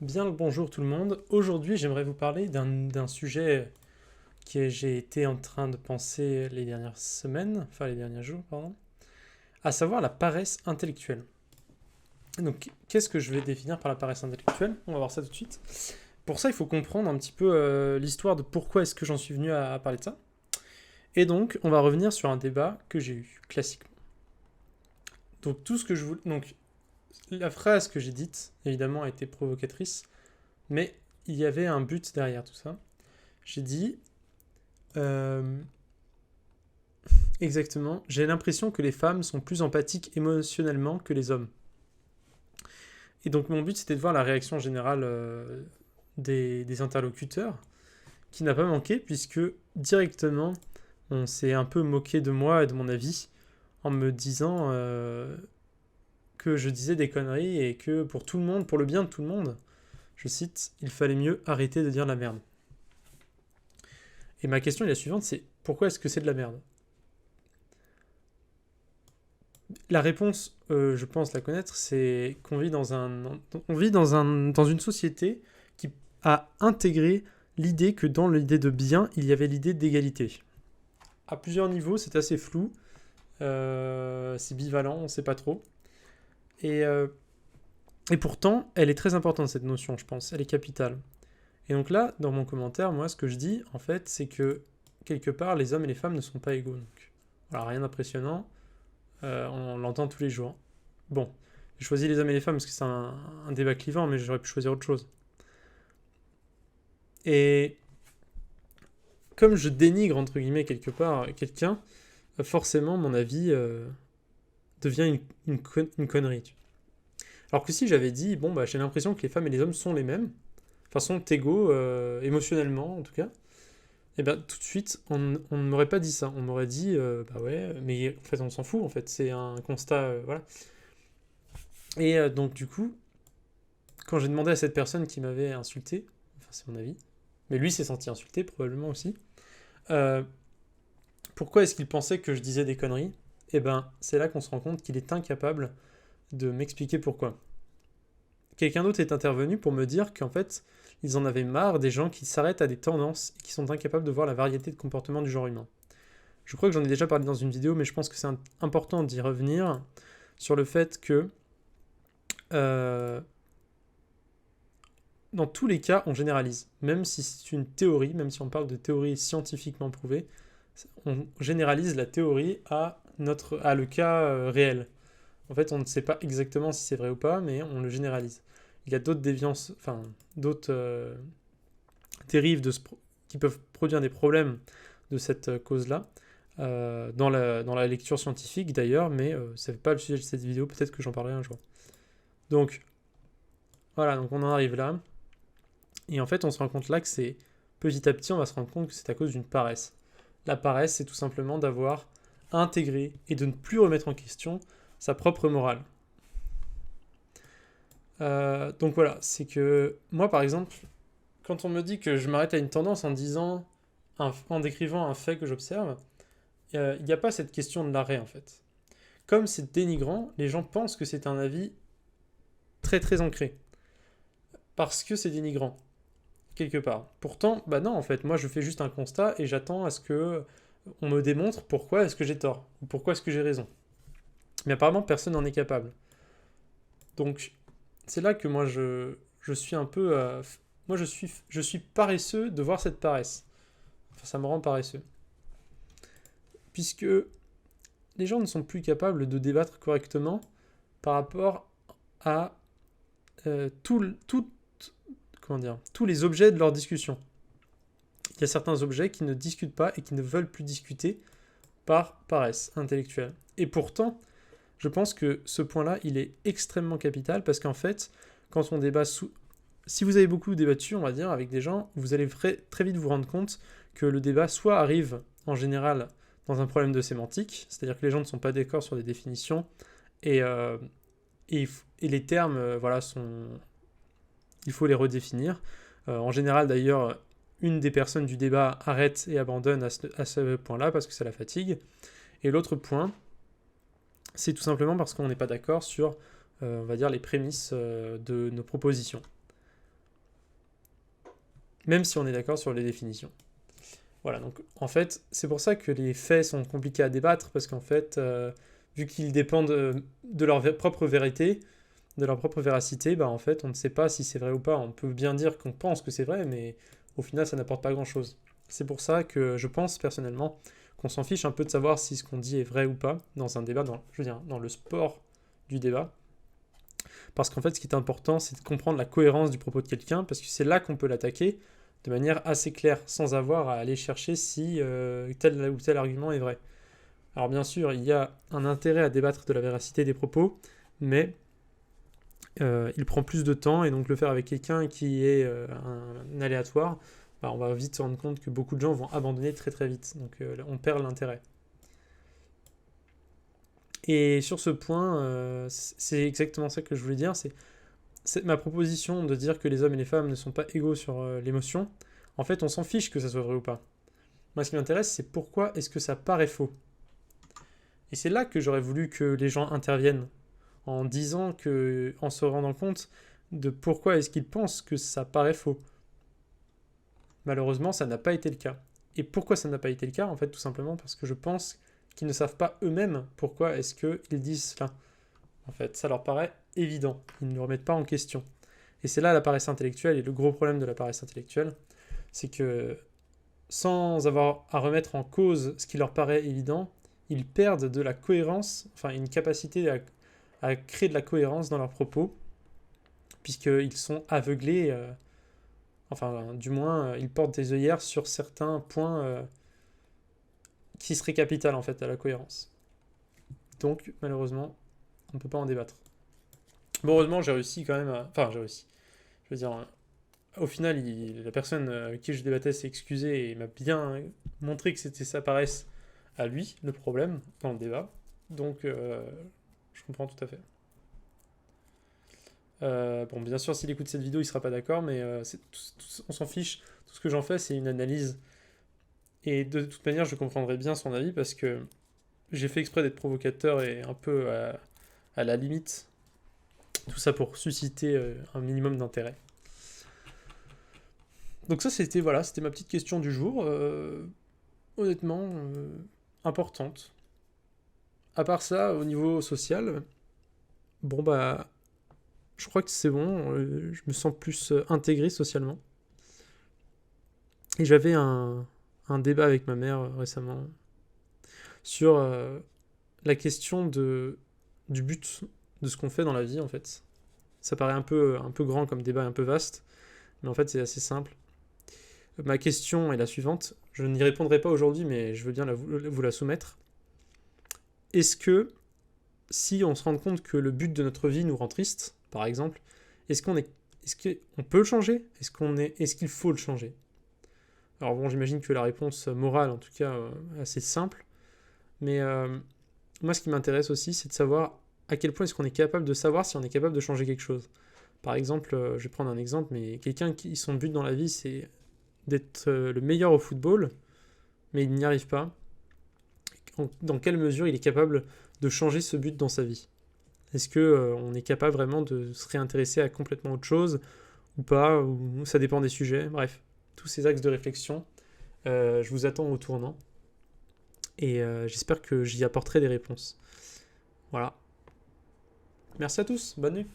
Bien le bonjour tout le monde. Aujourd'hui, j'aimerais vous parler d'un sujet que j'ai été en train de penser les dernières semaines, enfin les derniers jours, pardon, à savoir la paresse intellectuelle. Donc, qu'est-ce que je vais définir par la paresse intellectuelle? On va voir ça tout de suite. Pour ça, il faut comprendre un petit peu l'histoire de pourquoi est-ce que j'en suis venu à parler de ça. Et donc, on va revenir sur un débat que j'ai eu, classiquement. Donc, tout ce que je voulais... Donc, la phrase que j'ai dite, évidemment, a été provocatrice, mais il y avait un but derrière tout ça. J'ai dit euh, exactement, j'ai l'impression que les femmes sont plus empathiques émotionnellement que les hommes. Et donc mon but c'était de voir la réaction générale des interlocuteurs, qui n'a pas manqué puisque directement on s'est un peu moqué de moi et de mon avis en me disant que je disais des conneries et que pour tout le monde, pour le bien de tout le monde, je cite, il fallait mieux arrêter de dire de la merde. Et ma question est la suivante, c'est pourquoi est-ce que c'est de la merde? La réponse, je pense la connaître, c'est qu'on vit dans une société qui a intégré l'idée que dans l'idée de bien, il y avait l'idée d'égalité. À plusieurs niveaux, c'est assez flou, c'est bivalent, on ne sait pas trop. Et, euh, et pourtant, elle est très importante cette notion, je pense, elle est capitale. Et donc là, dans mon commentaire, moi, ce que je dis, en fait, c'est que quelque part, les hommes et les femmes ne sont pas égaux. Donc, voilà, rien d'impressionnant. On l'entend tous les jours. Bon, j'ai choisi les hommes et les femmes parce que c'est un débat clivant, mais j'aurais pu choisir autre chose. Et comme je dénigre, entre guillemets, quelque part, quelqu'un, forcément, mon avis devient une connerie. Alors que si j'avais dit, bon, bah, j'ai l'impression que les femmes et les hommes sont les mêmes, enfin, sont égaux, émotionnellement, en tout cas, et bien tout de suite, on ne m'aurait pas dit ça. On m'aurait dit, bah ouais, mais en fait, on s'en fout, en fait, c'est un constat, voilà. Et donc, du coup, quand j'ai demandé à cette personne qui m'avait insulté, enfin c'est mon avis, mais lui s'est senti insulté probablement aussi, euh, pourquoi est-ce qu'il pensait que je disais des conneries? Eh ben c'est là qu'on se rend compte qu'il est incapable de m'expliquer pourquoi. Quelqu'un d'autre est intervenu pour me dire qu'en fait, ils en avaient marre des gens qui s'arrêtent à des tendances et qui sont incapables de voir la variété de comportements du genre humain. Je crois que j'en ai déjà parlé dans une vidéo, mais je pense que c'est important d'y revenir sur le fait que euh, dans tous les cas, on généralise. Même si c'est une théorie, même si on parle de théorie scientifiquement prouvée, on généralise la théorie à le cas réel. En fait, on ne sait pas exactement si c'est vrai ou pas, mais on le généralise. Il y a d'autres déviances, enfin, d'autres dérives qui peuvent produire des problèmes de cette cause-là, dans la lecture scientifique d'ailleurs, mais ce n'est pas le sujet de cette vidéo, peut-être que j'en parlerai un jour. Donc, voilà, donc on en arrive là. Et en fait, on se rend compte là que c'est petit à petit, on va se rendre compte que c'est à cause d'une paresse. La paresse, c'est tout simplement d'avoir intégré et de ne plus remettre en question sa propre morale. Donc voilà, c'est que moi, par exemple, quand on me dit que je m'arrête à une tendance en disant, en décrivant un fait que j'observe, il n'y a pas cette question de l'arrêt en fait. Comme c'est dénigrant, les gens pensent que c'est un avis très très ancré. Parce que c'est dénigrant. Quelque part. Pourtant, bah non, en fait, moi je fais juste un constat et j'attends à ce que on me démontre pourquoi est-ce que j'ai tort ou pourquoi est-ce que j'ai raison. Mais apparemment, personne n'en est capable. Donc, c'est là que moi je suis un peu. Moi je suis paresseux de voir cette paresse. Enfin, ça me rend paresseux. Puisque les gens ne sont plus capables de débattre correctement par rapport à comment dire, tous les objets de leur discussion. Il y a certains objets qui ne discutent pas et qui ne veulent plus discuter par paresse intellectuelle. Et pourtant, je pense que ce point-là, il est extrêmement capital parce qu'en fait, quand on débat si vous avez beaucoup débattu, on va dire, avec des gens, vous allez très vite vous rendre compte que le débat soit arrive en général dans un problème de sémantique, c'est-à-dire que les gens ne sont pas d'accord sur des définitions et, euh, et les termes, voilà, il faut les redéfinir. En général, d'ailleurs, une des personnes du débat arrête et abandonne à ce point-là parce que ça la fatigue. Et l'autre point, c'est tout simplement parce qu'on n'est pas d'accord sur, on va dire, les prémices de nos propositions. même si on est d'accord sur les définitions. Voilà, donc en fait, c'est pour ça que les faits sont compliqués à débattre, parce qu'en fait, vu qu'ils dépendent de leur propre vérité, de leur propre véracité, bah en fait, on ne sait pas si c'est vrai ou pas. On peut bien dire qu'on pense que c'est vrai, mais au final, ça n'apporte pas grand-chose. C'est pour ça que je pense personnellement qu'on s'en fiche un peu de savoir si ce qu'on dit est vrai ou pas dans un débat, je veux dire, dans le sport du débat. Parce qu'en fait, ce qui est important, c'est de comprendre la cohérence du propos de quelqu'un, parce que c'est là qu'on peut l'attaquer de manière assez claire, sans avoir à aller chercher si tel ou tel argument est vrai. Alors bien sûr, il y a un intérêt à débattre de la véracité des propos, mais il prend plus de temps, et donc le faire avec quelqu'un qui est un aléatoire, bah, on va vite se rendre compte que beaucoup de gens vont abandonner très très vite, donc on perd l'intérêt. Et sur ce point, c'est exactement ça que je voulais dire, c'est ma proposition de dire que les hommes et les femmes ne sont pas égaux sur l'émotion. En fait, on s'en fiche que ça soit vrai ou pas. Moi, ce qui m'intéresse, c'est pourquoi est-ce que ça paraît faux. Et c'est là que j'aurais voulu que les gens interviennent, en disant que, en se rendant compte de pourquoi est-ce qu'ils pensent que ça paraît faux. Malheureusement, ça n'a pas été le cas. Et pourquoi ça n'a pas été le cas? En fait, tout simplement parce que je pense qu'ils ne savent pas eux-mêmes pourquoi est-ce qu'ils disent cela. En fait, ça leur paraît évident. Ils ne le remettent pas en question. Et c'est là la paresse intellectuelle, et le gros problème de la paresse intellectuelle, c'est que sans avoir à remettre en cause ce qui leur paraît évident, ils perdent de la cohérence, enfin une capacité à créer de la cohérence dans leurs propos, puisqu'ils sont aveuglés, enfin du moins ils portent des œillères sur certains points qui seraient capitales en fait à la cohérence. Donc malheureusement, on ne peut pas en débattre. Bon, heureusement j'ai réussi quand même à... Enfin j'ai réussi. Je veux dire, au final, la personne avec qui je débattais s'est excusée et m'a bien montré que c'était sa paresse à lui, le problème, dans le débat. Donc, je comprends tout à fait. Bon, bien sûr, s'il écoute cette vidéo, il sera pas d'accord, mais on s'en fiche. Tout ce que j'en fais, c'est une analyse. Et de toute manière, je comprendrai bien son avis parce que j'ai fait exprès d'être provocateur et un peu à la limite. Tout ça pour susciter un minimum d'intérêt. Donc ça, c'était voilà, c'était ma petite question du jour. Honnêtement, importante. À part ça, au niveau social, bon bah, je crois que c'est bon. Je me sens plus intégré socialement. Et j'avais un débat avec ma mère récemment sur la question du but de ce qu'on fait dans la vie en fait. Ça paraît un peu grand comme débat, un peu vaste, mais en fait c'est assez simple. Ma question est la suivante. Je n'y répondrai pas aujourd'hui, mais je veux bien vous la soumettre. Est-ce que, si on se rend compte que le but de notre vie nous rend triste, par exemple, est-ce qu'on peut le changer? Est-ce qu'il faut le changer? Alors bon, j'imagine que la réponse morale, en tout cas, est assez simple. Mais moi, ce qui m'intéresse aussi, c'est de savoir à quel point est-ce qu'on est capable de savoir si on est capable de changer quelque chose. Par exemple, je vais prendre un exemple, mais quelqu'un qui, son but dans la vie, c'est d'être le meilleur au football, mais il n'y arrive pas. Dans quelle mesure il est capable de changer ce but dans sa vie? Est-ce que on est capable vraiment de se réintéresser à complètement autre chose ou pas, ou ça dépend des sujets? Bref, tous ces axes de réflexion, je vous attends au tournant et j'espère que j'y apporterai des réponses. Voilà. Merci à tous, bonne nuit.